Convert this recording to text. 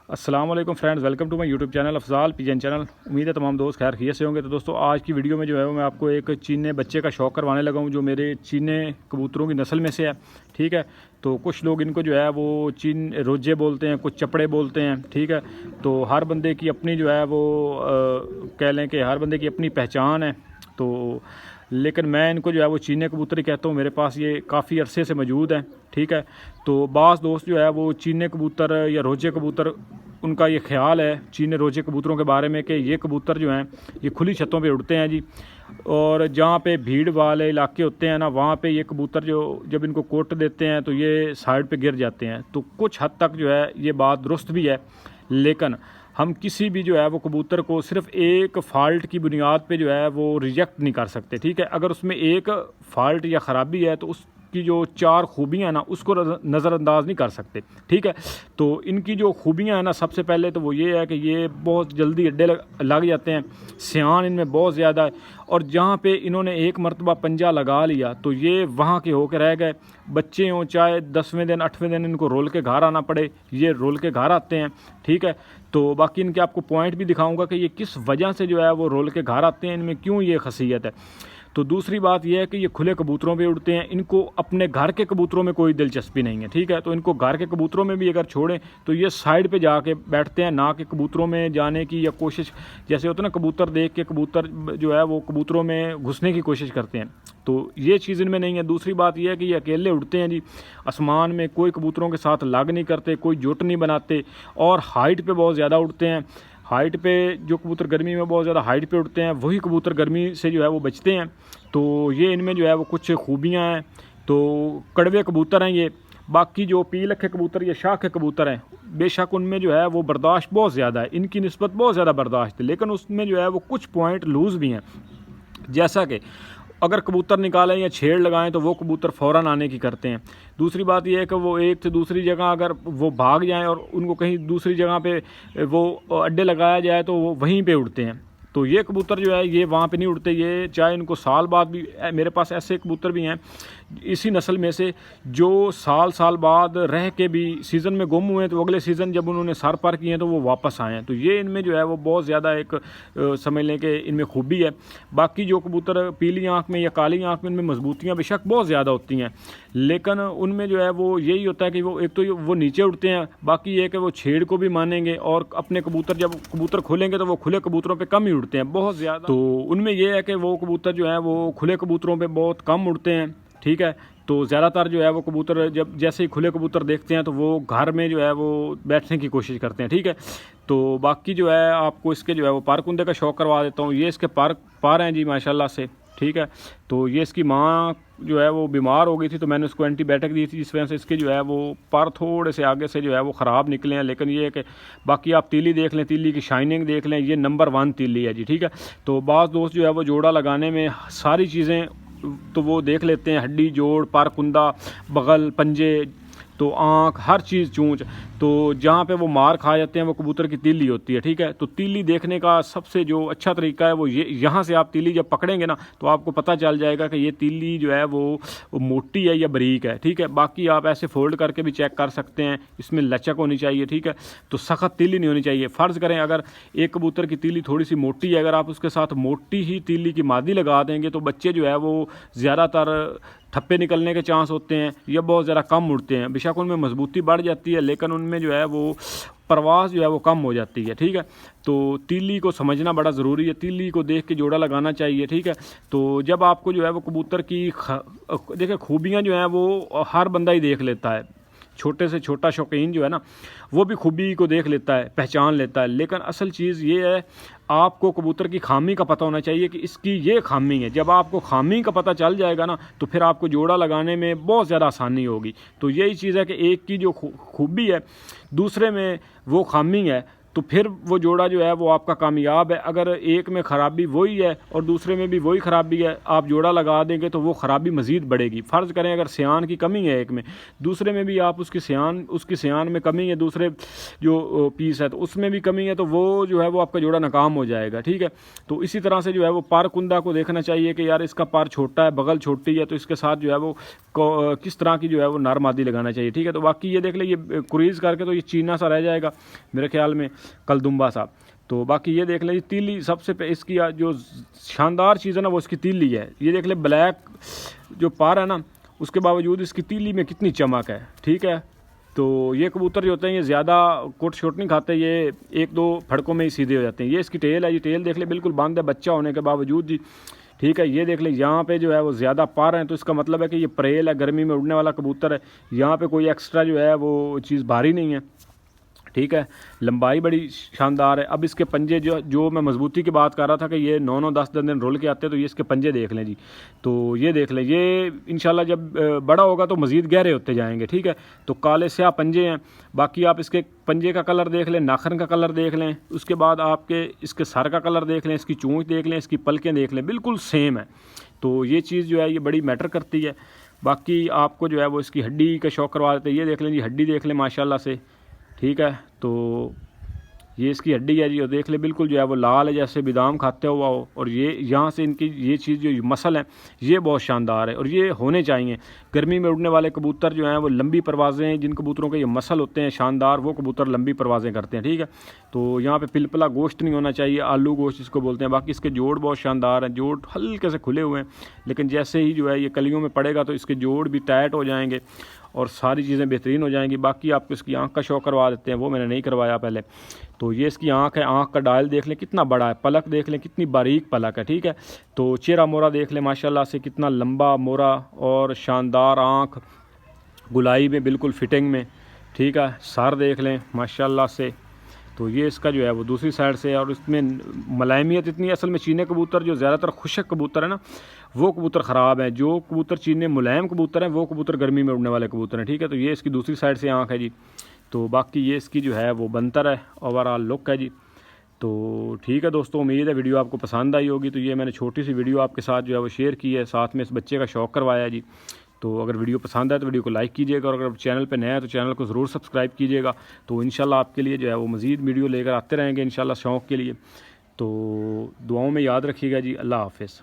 अस्सलाम वालेकुम friends, welcome to my YouTube channel Afzal pigeon channel. उम्मीद है तमाम दोस्त खैर खैरियत से होंगे। तो दोस्तों आज की वीडियो में जो है वो मैं आपको एक चीने बच्चे का शौक़ करवाने लगा हूँ जो मेरे चीने कबूतरों की नस्ल में से है। ठीक है, तो कुछ लोग इनको जो है वो चीन रोजे बोलते हैं, कुछ चपड़े बोलते हैं। ठीक है, तो हर बंदे की अपनी जो है वो कह लें कि हर बंदे की अपनी पहचान है। तो लेकिन मैं इनको जो है वो चीने कबूतर ही कहता हूँ। मेरे पास ये काफ़ी अरसे से मौजूद है। ठीक है, तो बाज़ दोस्त जो है वो चीने कबूतर या रोजे कबूतर, उनका ये ख्याल है चीने रोजे कबूतरों के बारे में कि ये कबूतर जो हैं ये खुली छतों पे उड़ते हैं जी, और जहाँ पे भीड़ वाले इलाके होते हैं ना, वहाँ पे ये कबूतर जो जब इनको कोट देते हैं तो ये साइड पे गिर जाते हैं। तो कुछ हद तक जो है ये बात दुरुस्त भी है, लेकिन हम किसी भी जो है वो कबूतर को सिर्फ एक फ़ाल्ट की बुनियाद पे जो है वो रिजेक्ट नहीं कर सकते। ठीक है, अगर उसमें एक फ़ाल्ट या ख़राबी है तो उसकी जो चार खूबियाँ हैं ना उसको नज़रअंदाज नहीं कर सकते। ठीक है, तो इनकी जो खूबियाँ हैं ना, सबसे पहले तो वो ये है कि ये बहुत जल्दी अड्डे लग जाते हैं, सियान इनमें बहुत ज़्यादा है, और जहाँ पे इन्होंने एक मरतबा पंजा लगा लिया तो ये वहाँ के होकर रह गए। बच्चे हों चाहे 10वें दिन 8वें दिन इनको रोल के घर आना पड़े, ये रोल के घर आते हैं। ठीक है, तो बाकी इनके आपको पॉइंट भी दिखाऊंगा कि ये किस वजह से जो है वो रोल के घर आते हैं, इनमें क्यों ये खासियत है। तो दूसरी बात यह है कि ये खुले कबूतरों पे उड़ते हैं, इनको अपने घर के कबूतरों में कोई दिलचस्पी नहीं है। ठीक है, तो इनको घर के कबूतरों में भी अगर छोड़ें तो ये साइड पे जाके बैठते हैं, ना कि कबूतरों में जाने की या कोशिश, जैसे होता है ना कबूतर देख के कबूतर जो है वो कबूतरों में घुसने की कोशिश करते हैं, तो ये चीज़ इनमें नहीं है। दूसरी बात यह है कि ये अकेले उड़ते हैं जी, आसमान में कोई कबूतरों के साथ लग नहीं करते, कोई जुट नहीं बनाते, और हाइट पे बहुत ज़्यादा उड़ते हैं। हाइट पे जो कबूतर गर्मी में बहुत ज़्यादा हाइट पे उड़ते हैं वही कबूतर गर्मी से जो है वो बचते हैं। तो ये इनमें जो है वो कुछ खूबियाँ हैं। तो कड़वे कबूतर हैं ये। बाकी जो पीलख के कबूतर या शाख के कबूतर हैं, बेशक उनमें जो है वो बर्दाश्त बहुत ज़्यादा है, इनकी निस्बत बहुत ज़्यादा बर्दाश्त है, लेकिन उसमें जो है वो कुछ पॉइंट लूज़ भी हैं। जैसा कि अगर कबूतर निकालें या छेड़ लगाएं तो वो कबूतर फ़ौरन आने की करते हैं। दूसरी बात यह है कि वो एक से दूसरी जगह अगर वो भाग जाएं और उनको कहीं दूसरी जगह पे वो अड्डे लगाया जाए तो वो वहीं पे उड़ते हैं। तो ये कबूतर जो है ये वहाँ पे नहीं उड़ते, ये चाहे इनको साल बाद भी, मेरे पास ऐसे कबूतर भी हैं इसी नस्ल में से जो साल बाद रह के भी सीज़न में गुम हुए हैं, तो अगले सीज़न जब उन्होंने सर पर किए हैं तो वो वापस आए हैं। तो ये इनमें जो है वो बहुत ज़्यादा एक समझ लें कि इनमें खूबी है। बाकी जो कबूतर पीली आँख में या काली आँख में, इनमें मजबूतियाँ बेशक बहुत ज़्यादा होती हैं, लेकिन उनमें जो है वो यही होता है कि वो एक तो वो नीचे उड़ते हैं, बाकी ये है कि वो छेड़ को भी मानेंगे, और अपने कबूतर जब कबूतर खोलेंगे तो वो खुले कबूतरों पर कम ही उड़ते हैं बहुत ज़्यादा। तो उनमें यह है कि वो कबूतर जो है वो खुले कबूतरों पर बहुत कम उड़ते हैं। ठीक है, तो ज़्यादातर जो है वो कबूतर जब जैसे ही खुले कबूतर देखते हैं तो वो घर में जो है वो बैठने की कोशिश करते हैं। ठीक है, तो बाकी जो है आपको इसके जो है वो पार कुंदे का शौक़ करवा देता हूँ। ये इसके पार हैं जी माशाल्लाह से। ठीक है, तो ये इसकी माँ जो है वो बीमार हो गई थी, तो मैंने उसको एंटीबायोटिक दी थी, जिस वजह से इसके जो है वो पर थोड़े से आगे से जो है वो ख़राब निकले हैं। लेकिन ये है कि बाकी आप तीली देख लें, तीली की शाइनिंग देख लें, ये नंबर 1 तीली है जी। ठीक है, तो बाज़ दोस्त जो है वो जोड़ा लगाने में सारी चीज़ें तो वो देख लेते हैं, हड्डी जोड़, पर कुंदा, बगल, पंजे, तो आँख, हर चीज़, चूंच, तो जहाँ पे वो मार खा जाते हैं वो कबूतर की तीली होती है। ठीक है, तो तीली देखने का सबसे जो अच्छा तरीका है वो ये, यहाँ से आप तीली जब पकड़ेंगे ना तो आपको पता चल जाएगा कि ये तीली जो है वो मोटी है या बारीक है। ठीक है, बाकी आप ऐसे फोल्ड करके भी चेक कर सकते हैं, इसमें लचक होनी चाहिए। ठीक है, तो सख्त तीली नहीं होनी चाहिए। फ़र्ज़ करें अगर एक कबूतर की तीली थोड़ी सी मोटी है, अगर आप उसके साथ मोटी ही तीली की मादी लगा देंगे तो बच्चे जो है वो ज़्यादातर ठप्पे निकलने के चांस होते हैं या बहुत ज़्यादा कम उड़ते हैं। बेशक उनमें मजबूती बढ़ जाती है, लेकिन उनमें जो है वो परवाज़ जो है वो कम हो जाती है। ठीक है, तो तीली को समझना बड़ा ज़रूरी है, तीली को देख के जोड़ा लगाना चाहिए। ठीक है, तो जब आपको जो है वो कबूतर की देखिए खूबियाँ जो हैं वो हर बंदा ही देख लेता है, छोटे से छोटा शौकीन जो है ना वो भी खूबी को देख लेता है, पहचान लेता है, लेकिन असल चीज़ ये है आपको कबूतर की खामी का पता होना चाहिए कि इसकी ये खामी है। जब आपको खामी का पता चल जाएगा ना तो फिर आपको जोड़ा लगाने में बहुत ज़्यादा आसानी होगी। तो यही चीज़ है कि एक की जो खूबी है दूसरे में वो खामी है, तो फिर वो जोड़ा जो है वो आपका कामयाब है। अगर एक में ख़राबी वही है और दूसरे में भी वही ख़राबी है, आप जोड़ा लगा देंगे तो वो ख़राबी मज़ीद बढ़ेगी। फ़र्ज़ करें अगर सियान की कमी है एक में, दूसरे में भी आप उसकी सियान में कमी है, दूसरे जो पीस है तो उसमें भी कमी है, तो वो जो है वो आपका जोड़ा नाकाम हो जाएगा। ठीक है, तो इसी तरह से जो है वो पर कुंदा को देखना चाहिए कि यार इसका पर छोटा है, बगल छोटी है, तो इसके साथ जो है वो किस तरह की जो है वो नर मादी लगाना चाहिए। ठीक है, तो बाकी ये देख ले, ये क्रीज़ करके तो ये चीना सा रह जाएगा मेरे ख्याल में, कलदुम्बा सा। तो बाकी ये देख ले, ये तीली सबसे इसकी जो शानदार चीज़ है ना वो इसकी तीली है। ये देख ले, ब्लैक जो पार है ना, उसके बावजूद इसकी तीली में कितनी चमक है। ठीक है, तो ये कबूतर जो होते हैं ये ज़्यादा कोट शोट नहीं खाते, ये एक दो फड़कों में ही सीधे हो जाते हैं। ये इसकी टेल है, ये टेल देख ले बिल्कुल बंद है बच्चा होने के बावजूद जी। ठीक है, ये देख ले यहाँ पे जो है वो ज़्यादा पार हैं, तो इसका मतलब है कि ये परेल है, गर्मी में उड़ने वाला कबूतर है। यहाँ पे कोई एक्स्ट्रा जो है वो चीज़ भारी नहीं है। ठीक है, लंबाई बड़ी शानदार है। अब इसके पंजे जो मैं मजबूती की बात कर रहा था कि ये 9-9 10-10 दिन रोल के आते हैं, तो ये इसके पंजे देख लें जी। तो ये देख लें, ये इंशाल्लाह जब बड़ा होगा तो मज़ीद गहरे होते जाएंगे। ठीक है, तो काले स्याह पंजे हैं। बाकी आप इसके पंजे का कलर देख लें, नाखन का कलर देख लें, उसके बाद आपके इसके सर का कलर देख लें, इसकी चोंच देख लें, इसकी पलकें देख लें, बिल्कुल सेम है। तो ये चीज़ जो है ये बड़ी मैटर करती है। बाकी आपको जो है वो इसकी हड्डी का शौक करवा देते हैं। ये देख लें जी, हड्डी देख लें माशाल्लाह से। ठीक है, तो ये इसकी हड्डी है जी, और देख ले बिल्कुल जो है वो लाल है जैसे बादाम खाते हुआ हो। और ये यहाँ से इनकी ये चीज़ जो मसल है ये बहुत शानदार है, और ये होने चाहिए। गर्मी में उड़ने वाले कबूतर जो हैं वो लंबी परवाज़ें, जिन कबूतरों के ये मसल होते हैं शानदार, वो कबूतर लंबी परवाज़ें करते हैं। ठीक है, तो यहाँ पे पिलपला गोश्त नहीं होना चाहिए, आलू गोश्त इसको बोलते हैं। बाकी इसके जोड़ बहुत शानदार हैं, जोड़ हल्के से खुले हुए हैं, लेकिन जैसे ही जो है ये कलियों में पड़ेगा तो इसके जोड़ भी टाइट हो जाएंगे और सारी चीज़ें बेहतरीन हो जाएंगी। बाकी आपको इसकी आँख का शो करवा देते हैं, वो मैंने नहीं करवाया पहले। तो ये इसकी आँख है, आँख का डायल देख लें कितना बड़ा है, पलक देख लें कितनी बारीक पलक है। ठीक है, तो चेहरा मोरा देख लें माशाल्लाह से कितना लंबा मोरा और शानदार आँख, गुलाई में बिल्कुल फिटिंग में। ठीक है, सर देख लें माशाल्लाह से। तो ये इसका जो है वो दूसरी साइड से है, और इसमें मुलायमियत इतनी है। असल में चीने कबूतर जो ज़्यादातर खुशक कबूतर है ना, वो कबूतर ख़राब है। जो कबूतर चीने मुलायम कबूतर हैं वो कबूतर गर्मी में उड़ने वाले कबूतर हैं। ठीक है, तो ये इसकी दूसरी साइड से आँख है जी। तो बाकी ये इसकी जो है वो बनतर है, ओवरऑल लुक है जी। तो ठीक है दोस्तों, उम्मीद है वीडियो आपको पसंद आई होगी। तो ये मैंने छोटी सी वीडियो आपके साथ जो है वो शेयर की है, साथ में इस बच्चे का शौक़ करवाया है जी। तो अगर वीडियो पसंद आए तो वीडियो को लाइक कीजिएगा, और अगर चैनल पे नया है तो चैनल को ज़रूर सब्सक्राइब कीजिएगा। तो इंशाल्लाह आपके लिए जो है वो मज़ीद वीडियो लेकर आते रहेंगे इंशाल्लाह शौक़ के लिए। तो दुआओं में याद रखिएगा जी। अल्लाह हाफ़िज़।